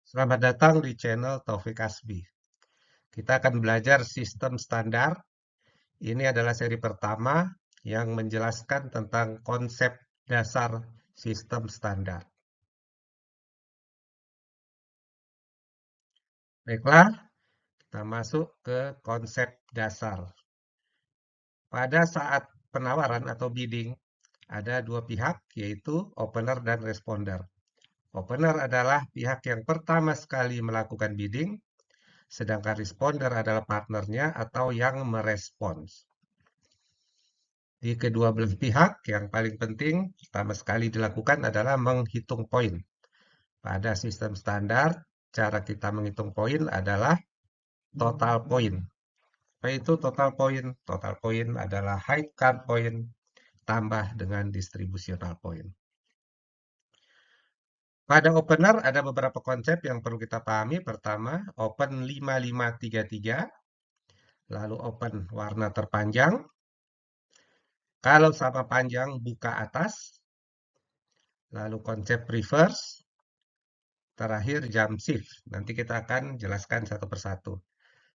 Selamat datang di channel Taufik Asbi. Kita akan belajar sistem standar. Ini adalah seri pertama yang menjelaskan tentang konsep dasar sistem standar. Baiklah, kita masuk ke konsep dasar. Pada saat penawaran atau bidding, ada dua pihak, yaitu opener dan responder. Opener adalah pihak yang pertama sekali melakukan bidding, sedangkan responder adalah partnernya atau yang merespons. Di kedua belah pihak, yang paling penting pertama sekali dilakukan adalah menghitung poin. Pada sistem standar, cara kita menghitung poin adalah total poin. Apa itu total poin? Total poin adalah high card point tambah dengan distributional point. Pada opener ada beberapa konsep yang perlu kita pahami. Pertama, open 5533, lalu open warna terpanjang. Kalau sama panjang, buka atas. Lalu konsep reverse. Terakhir jump shift. Nanti kita akan jelaskan satu persatu.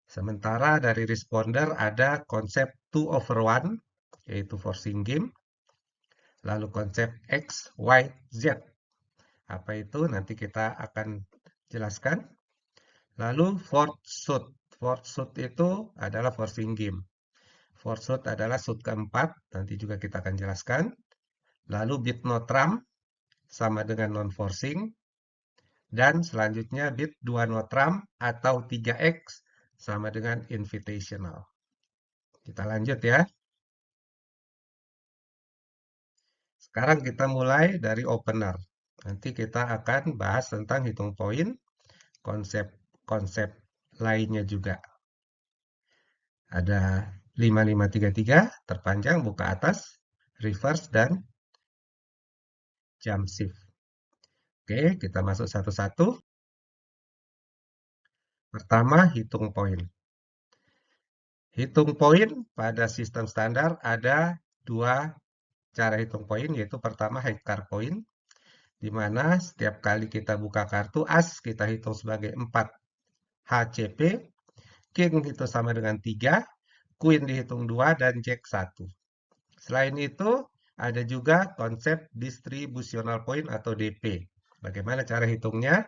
Sementara dari responder ada konsep 2/1, yaitu forcing game. Lalu konsep X, Y, Z. Apa itu? Nanti kita akan jelaskan. Lalu fourth shoot. Fourth shoot itu adalah forcing game. Fourth shoot adalah shoot keempat. Nanti juga kita akan jelaskan. Lalu bid no trump sama dengan non-forcing. Dan selanjutnya bid 2 no trump atau 3X sama dengan invitational. Kita lanjut ya. Sekarang kita mulai dari opener. Nanti kita akan bahas tentang hitung poin, konsep-konsep lainnya juga. Ada 5533, terpanjang, buka atas, reverse, dan jump shift. Oke, kita masuk satu-satu. Pertama, hitung poin. Hitung poin pada sistem standar ada dua cara hitung poin, yaitu pertama high card point, di mana setiap kali kita buka kartu as, kita hitung sebagai 4 HCP, king itu sama dengan 3, queen dihitung 2, dan jack 1. Selain itu, ada juga konsep distributional point atau DP. Bagaimana cara hitungnya?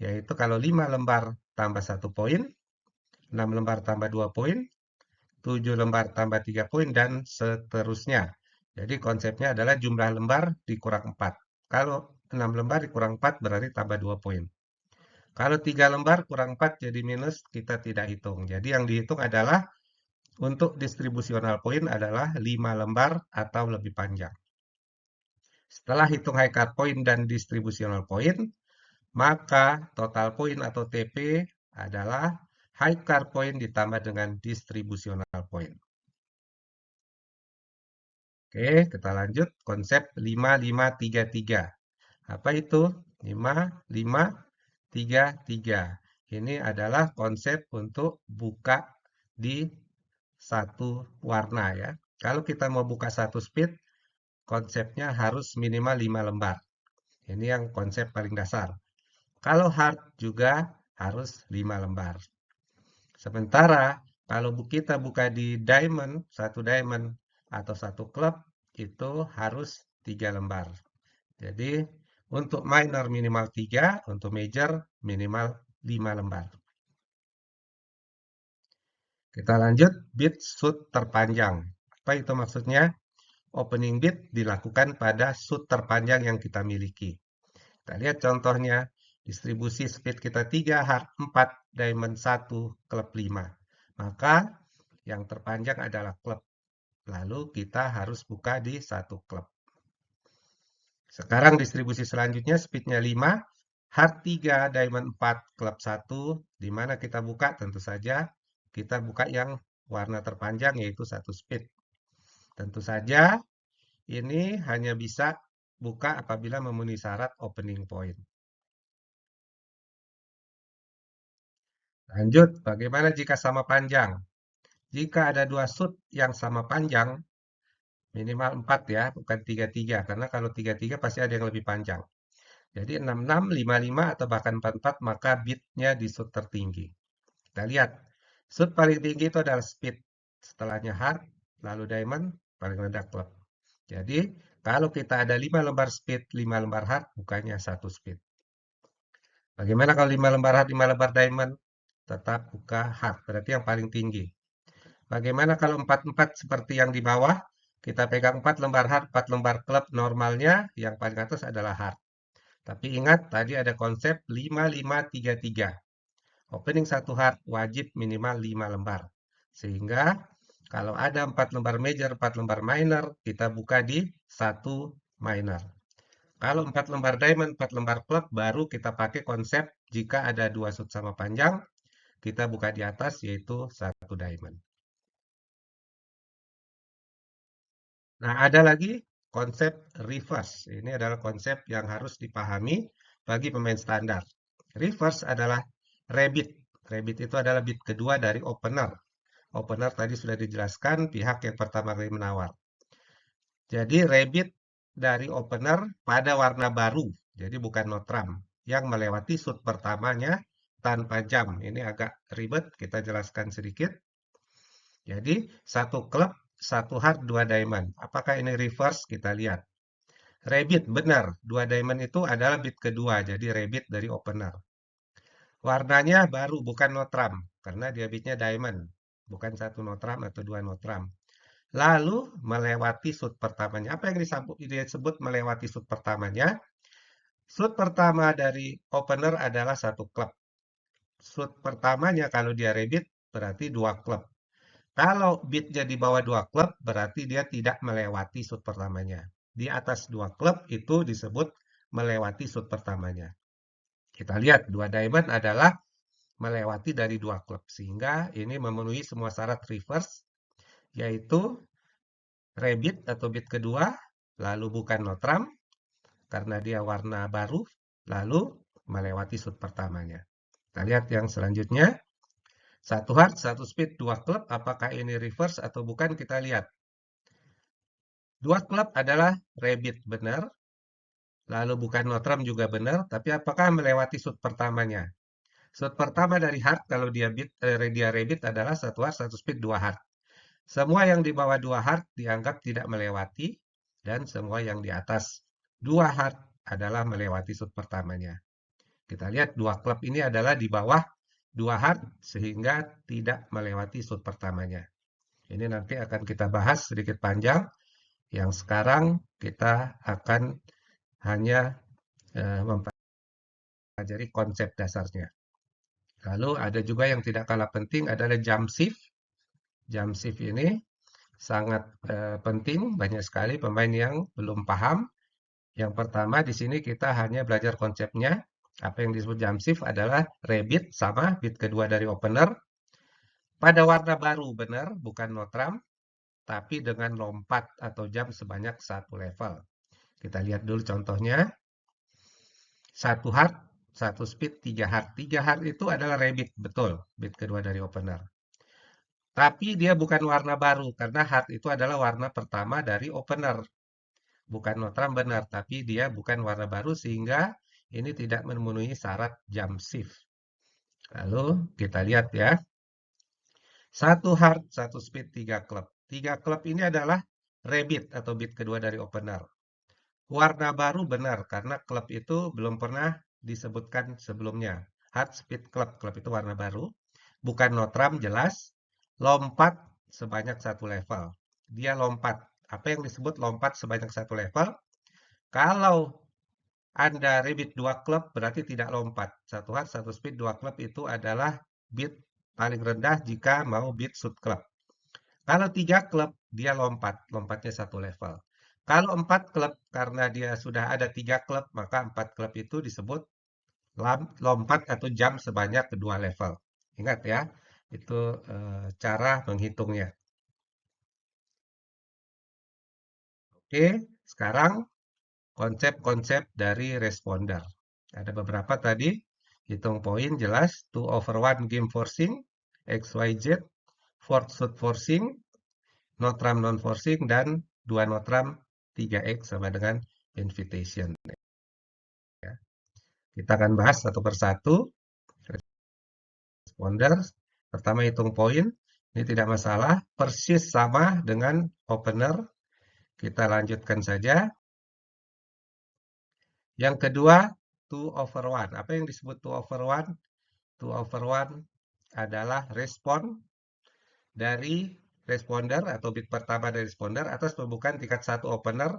Yaitu kalau 5 lembar tambah 1 poin, 6 lembar tambah 2 poin, 7 lembar tambah 3 poin, dan seterusnya. Jadi konsepnya adalah jumlah lembar dikurang 4. Kalau 6 lembar dikurang 4 berarti tambah 2 poin. Kalau 3 lembar kurang 4 jadi minus, kita tidak hitung. Jadi yang dihitung adalah untuk distributional point adalah 5 lembar atau lebih panjang. Setelah hitung high card point dan distributional point, maka total point atau TP adalah high card point ditambah dengan distributional point. Oke, kita lanjut konsep 5533. Apa itu? 5533. Ini adalah konsep untuk buka di satu warna ya. Kalau kita mau buka satu speed, konsepnya harus minimal 5 lembar. Ini yang konsep paling dasar. Kalau hard juga harus 5 lembar. Sementara kalau kita buka di diamond, satu diamond atau satu klub, itu harus 3 lembar. Jadi untuk minor minimal 3, untuk major minimal 5 lembar. Kita lanjut bid shoot terpanjang. Apa itu maksudnya? Opening bid dilakukan pada shoot terpanjang yang kita miliki. Kita lihat contohnya, distribusi speed kita 3, hard 4, diamond 1, klub 5. Maka yang terpanjang adalah klub. Lalu kita harus buka di satu klub. Sekarang distribusi selanjutnya speednya 5, hard 3, diamond 4, klub 1. Di mana kita buka? Tentu saja kita buka yang warna terpanjang yaitu satu speed. Tentu saja ini hanya bisa buka apabila memenuhi syarat opening point. Lanjut, bagaimana jika sama panjang? Jika ada dua shoot yang sama panjang, minimal 4 ya, bukan 3-3. Karena kalau 3-3 pasti ada yang lebih panjang. Jadi 66, 55, atau bahkan 44, maka bitnya di shoot tertinggi. Kita lihat, shoot paling tinggi itu adalah speed. Setelahnya heart, lalu diamond, paling rendah club. Jadi, kalau kita ada 5 lembar speed, 5 lembar heart, bukannya satu speed. Bagaimana kalau 5 lembar heart, 5 lembar diamond? Tetap buka heart, berarti yang paling tinggi. Bagaimana kalau 44 seperti yang di bawah? Kita pegang 4 lembar heart, 4 lembar club, normalnya yang paling atas adalah heart. Tapi ingat, tadi ada konsep 5533. Opening satu heart wajib minimal 5 lembar. Sehingga kalau ada 4 lembar major, 4 lembar minor, kita buka di satu minor. Kalau 4 lembar diamond, 4 lembar club, baru kita pakai konsep jika ada 2 shoot sama panjang, kita buka di atas yaitu satu diamond. Nah, ada lagi konsep reverse. Ini adalah konsep yang harus dipahami bagi pemain standar. Reverse adalah rabbit. Rabbit itu adalah bit kedua dari opener. Opener tadi sudah dijelaskan pihak yang pertama kali menawar. Jadi rabbit dari opener pada warna baru. Jadi bukan notram. Yang melewati shoot pertamanya tanpa jam. Ini agak ribet, kita jelaskan sedikit. Jadi satu klub, satu heart, dua diamond. Apakah ini reverse? Kita lihat. Rabbit, benar. Dua diamond itu adalah bit kedua, jadi rabbit dari opener. Warnanya baru, bukan notram, karena dia bitnya diamond. Bukan satu notram atau dua notram. Lalu melewati shoot pertamanya. Apa yang disebut melewati shoot pertamanya? Shoot pertama dari opener adalah satu klub. Shoot pertamanya kalau dia rabbit berarti dua klub. Kalau bitnya di bawah dua klub, berarti dia tidak melewati shoot pertamanya. Di atas dua klub itu disebut melewati shoot pertamanya. Kita lihat, dua diamond adalah melewati dari dua klub. Sehingga ini memenuhi semua syarat reverse, yaitu rabbit atau bit kedua, lalu bukan notram, karena dia warna baru, lalu melewati shoot pertamanya. Kita lihat yang selanjutnya. Satu heart, satu speed, dua klub. Apakah ini reverse atau bukan? Kita lihat. Dua klub adalah rabbit, benar. Lalu bukan notram juga benar. Tapi apakah melewati shoot pertamanya? Shoot pertama dari heart, kalau dia rabbit adalah satu heart, satu speed, dua heart. Semua yang di bawah dua heart dianggap tidak melewati. Dan semua yang di atas dua heart adalah melewati shoot pertamanya. Kita lihat dua klub ini adalah di bawah dua heart sehingga tidak melewati shoot pertamanya. Ini nanti akan kita bahas sedikit panjang. Yang sekarang kita akan hanya mempelajari konsep dasarnya. Lalu ada juga yang tidak kalah penting adalah jump shift. Jump shift ini sangat penting, banyak sekali pemain yang belum paham. Yang pertama di sini kita hanya belajar konsepnya. Apa yang disebut jump shift adalah rabbit sama bit kedua dari opener. Pada warna baru, benar, bukan notram, tapi dengan lompat atau jump sebanyak satu level. Kita lihat dulu contohnya. Satu heart, satu speed, tiga heart. Tiga heart itu adalah rabbit, betul, bit kedua dari opener. Tapi dia bukan warna baru, karena heart itu adalah warna pertama dari opener. Bukan notram benar, tapi dia bukan warna baru sehingga ini tidak memenuhi syarat jump shift. Lalu kita lihat ya. Satu heart, satu speed, tiga klub. Tiga klub ini adalah rabbit atau bit kedua dari opener. Warna baru benar, karena klub itu belum pernah disebutkan sebelumnya. Heart, speed, klub. Klub itu warna baru. Bukan notram, jelas. Lompat sebanyak satu level. Dia lompat. Apa yang disebut lompat sebanyak satu level? Kalau Anda rabbit dua klub, berarti tidak lompat. Satu heart, satu speed, dua klub itu adalah bit paling rendah jika mau bit shoot klub. Kalau tiga klub, dia lompat. Lompatnya satu level. Kalau empat klub, karena dia sudah ada tiga klub, maka empat klub itu disebut lompat atau jump sebanyak kedua level. Ingat ya, itu cara menghitungnya. Oke, sekarang konsep-konsep dari responder. Ada beberapa tadi, hitung poin jelas, 2/1 game forcing, XYZ, fourth shoot forcing, notram non-forcing, dan 2 notram 3X sama dengan invitation. Kita akan bahas satu persatu. Responder, pertama hitung poin, ini tidak masalah, persis sama dengan opener. Kita lanjutkan saja. Yang kedua, 2 over 1. Apa yang disebut 2 over 1? 2 over 1 adalah respon dari responder atau bit pertama dari responder atas pembukaan tingkat 1 opener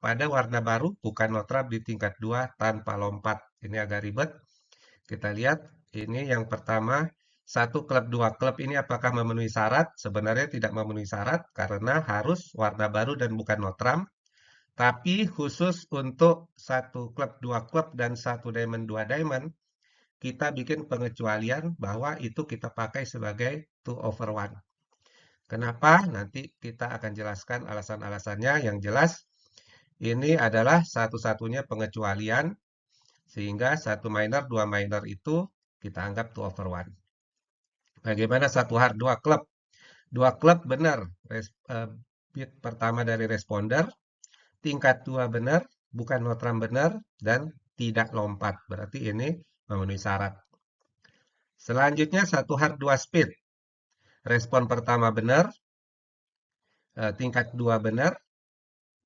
pada warna baru bukan notrap di tingkat 2 tanpa lompat. Ini agak ribet. Kita lihat, ini yang pertama, satu klub, dua klub ini apakah memenuhi syarat? Sebenarnya tidak memenuhi syarat karena harus warna baru dan bukan notram. Tapi khusus untuk satu klub, dua klub, dan satu diamond, dua diamond, kita bikin pengecualian bahwa itu kita pakai sebagai 2 over 1. Kenapa? Nanti kita akan jelaskan alasan-alasannya. Yang jelas, ini adalah satu-satunya pengecualian sehingga satu minor, dua minor itu kita anggap 2 over 1. Bagaimana satu hard, dua klub? Dua klub benar, bit pertama dari responder, tingkat dua benar, bukan notram benar, dan tidak lompat. Berarti ini memenuhi syarat. Selanjutnya satu hard, dua speed. Respon pertama benar, tingkat dua benar,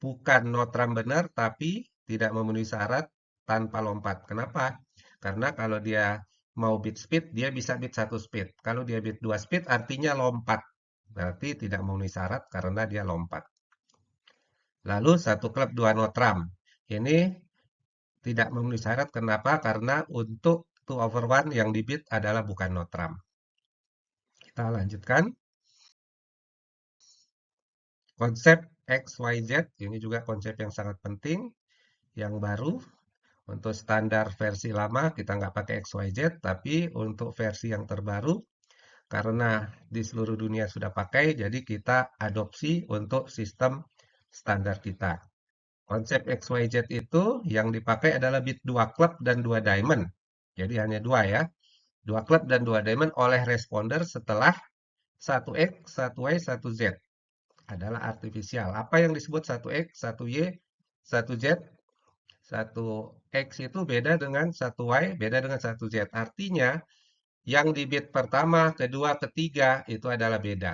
bukan notram benar, tapi tidak memenuhi syarat tanpa lompat. Kenapa? Karena kalau dia mau bit speed, dia bisa bit satu speed. Kalau dia bit dua speed, artinya lompat. Berarti tidak memenuhi syarat karena dia lompat. Lalu satu klub dua notram. Ini tidak memenuhi syarat. Kenapa? Karena untuk 2 over 1 yang di bit adalah bukan notram. Kita lanjutkan. Konsep XYZ, ini juga konsep yang sangat penting, yang baru. Untuk standar versi lama kita nggak pakai XYZ, tapi untuk versi yang terbaru, karena di seluruh dunia sudah pakai, jadi kita adopsi untuk sistem standar kita. Konsep XYZ itu yang dipakai adalah bit 2 club dan 2 diamond. Jadi hanya dua ya. 2 club dan 2 diamond oleh responder setelah 1 X, 1 Y, 1 Z. Adalah artifisial. Apa yang disebut 1 X, 1 Y, 1 Z? 1 X itu beda dengan 1 Y, beda dengan 1 Z. Artinya, yang di bit pertama, kedua, ketiga, itu adalah beda.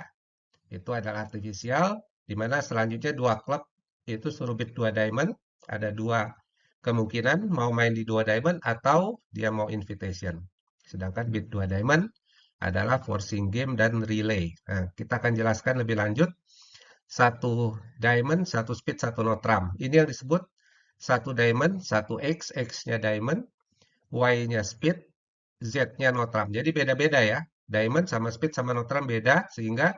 Itu adalah artifisial, di mana selanjutnya 2 klub, itu suruh bit 2 diamond. Ada dua kemungkinan, mau main di 2 diamond atau dia mau invitation. Sedangkan bit 2 diamond adalah forcing game dan relay. Nah, kita akan jelaskan lebih lanjut. Satu diamond, satu speed, satu notram. Ini yang disebut satu diamond, satu X, X-nya diamond, Y-nya speed, Z-nya notram. Jadi beda-beda ya. Diamond sama speed sama notram beda, sehingga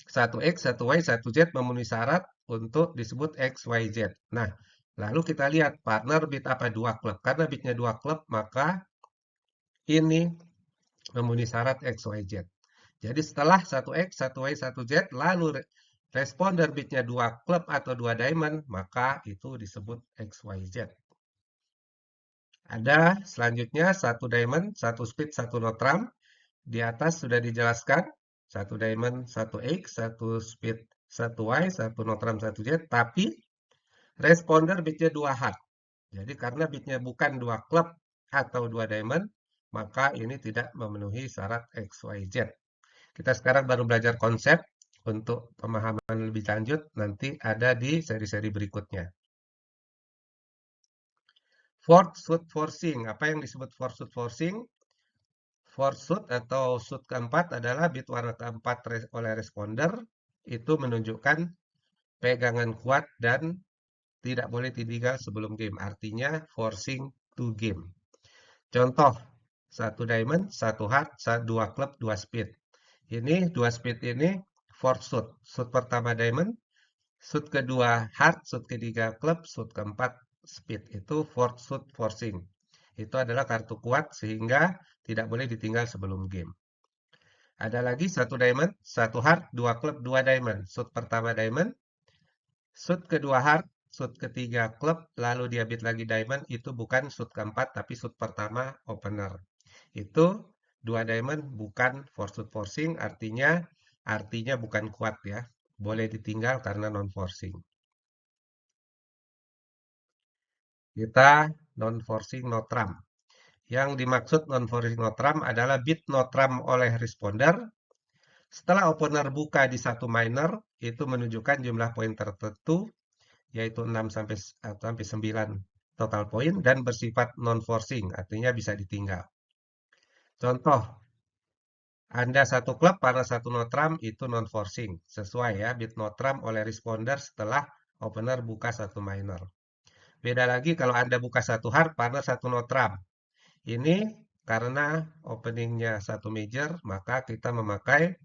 satu X, satu Y, satu Z memenuhi syarat untuk disebut X, Y, Z. Nah, lalu kita lihat partner bit apa? Dua klub. Karena bitnya dua klub, maka ini memenuhi syarat X, Y, Z. Jadi setelah 1X, 1Y, 1Z, lalu responder bitnya 2 klub atau 2 diamond, maka itu disebut XYZ. Ada selanjutnya 1 diamond, 1 speed, 1 notram. Di atas sudah dijelaskan, 1 diamond, 1 X, 1 speed, 1 Y, 1 notram, 1 Z. Tapi responder bitnya 2 hard. Jadi karena bitnya bukan 2 klub atau 2 diamond, maka ini tidak memenuhi syarat XYZ. Kita sekarang baru belajar konsep. Untuk pemahaman lebih lanjut, nanti ada di seri-seri berikutnya. Fourth shoot forcing. Apa yang disebut fourth shoot forcing? Fourth shoot atau shoot keempat adalah bit warna keempat oleh responder. Itu menunjukkan pegangan kuat dan tidak boleh ditinggal sebelum game. Artinya forcing to game. Contoh, satu diamond, satu heart, dua club, dua speed. Ini dua speed ini fourth shoot. Shoot pertama diamond, shoot kedua hard, shoot ketiga club, shoot keempat speed. Itu fourth shoot forcing. Itu adalah kartu kuat sehingga tidak boleh ditinggal sebelum game. Ada lagi satu diamond, satu hard, dua club, dua diamond. Shoot pertama diamond, shoot kedua hard, shoot ketiga club, lalu dia beat lagi diamond. Itu bukan shoot keempat, tapi shoot pertama opener. Itu dua diamond bukan fourth shoot forcing, artinya bukan kuat ya. Boleh ditinggal karena non forcing. Kita non-forcing notram. Yang dimaksud non-forcing no trump adalah bid no trump oleh responder. Setelah opener buka di satu minor, itu menunjukkan jumlah poin tertentu, yaitu 6 sampai 9 total poin, dan bersifat non-forcing, artinya bisa ditinggal. Contoh, Anda satu klub pada satu no trump itu non-forcing, sesuai ya, bid no trump oleh responder setelah opener buka satu minor. Beda lagi kalau Anda buka satu hard pada satu no trump. Ini karena openingnya satu major, maka kita memakai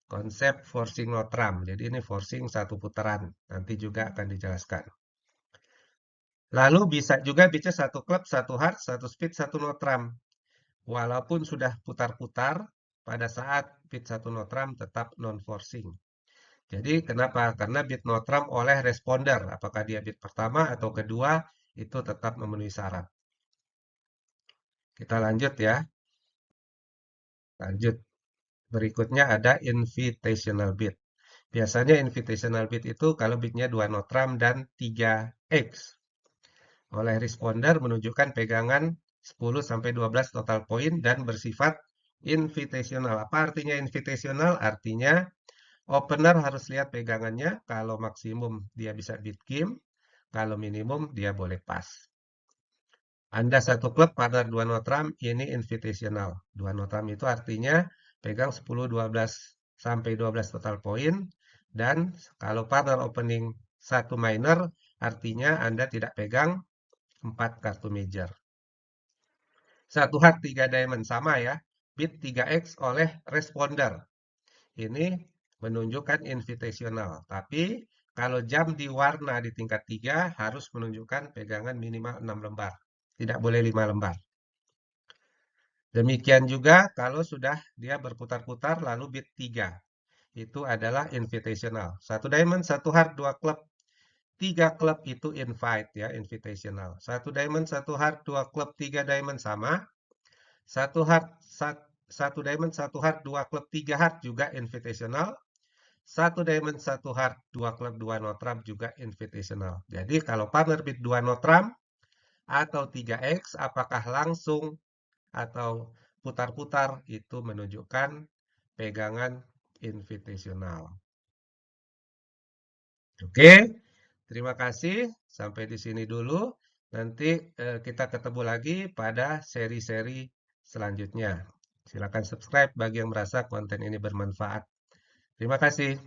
konsep forcing no trump. Jadi ini forcing satu putaran. Nanti juga akan dijelaskan. Lalu bisa juga bicara satu klub, satu hard, satu speed, satu no trump. Walaupun sudah putar-putar, pada saat bid satu no trump tetap non-forcing. Jadi kenapa? Karena bid no trump oleh responder. Apakah dia bid pertama atau kedua, itu tetap memenuhi syarat. Kita lanjut ya. Lanjut. Berikutnya ada invitational bid. Biasanya invitational bid itu kalau bidnya 2 no trump dan 3x. Oleh responder menunjukkan pegangan 10-12 total poin dan bersifat invitational. Apa artinya invitational? Artinya opener harus lihat pegangannya. Kalau maksimum dia bisa bid game, kalau minimum dia boleh pass. Anda satu klub partner 2 no trump, ini invitational. 2 no trump itu artinya pegang 10-12 sampai 12 total poin. Dan kalau partner opening satu minor, artinya Anda tidak pegang 4 kartu major. Satu hard 3 diamond sama ya. Bid 3x oleh responder. Ini menunjukkan invitational. Tapi kalau jam di warna di tingkat 3 harus menunjukkan pegangan minimal 6 lembar. Tidak boleh 5 lembar. Demikian juga kalau sudah dia berputar-putar lalu bid 3. Itu adalah invitational. Satu diamond, satu hard, dua klub. 3 klub itu invite ya, invitational. Satu diamond, satu hard, dua klub, 3 diamond sama. Satu hard, satu diamond, satu hard, dua klub, 3 hard juga invitational. Satu diamond, satu hard, dua klub, 2 no trump juga invitational. Jadi kalau partner bid 2 no trump atau 3x, apakah langsung atau putar-putar, itu menunjukkan pegangan invitational. Oke, terima kasih. Sampai di sini dulu. Nanti kita ketemu lagi pada seri-seri selanjutnya. Silakan subscribe bagi yang merasa konten ini bermanfaat. Terima kasih.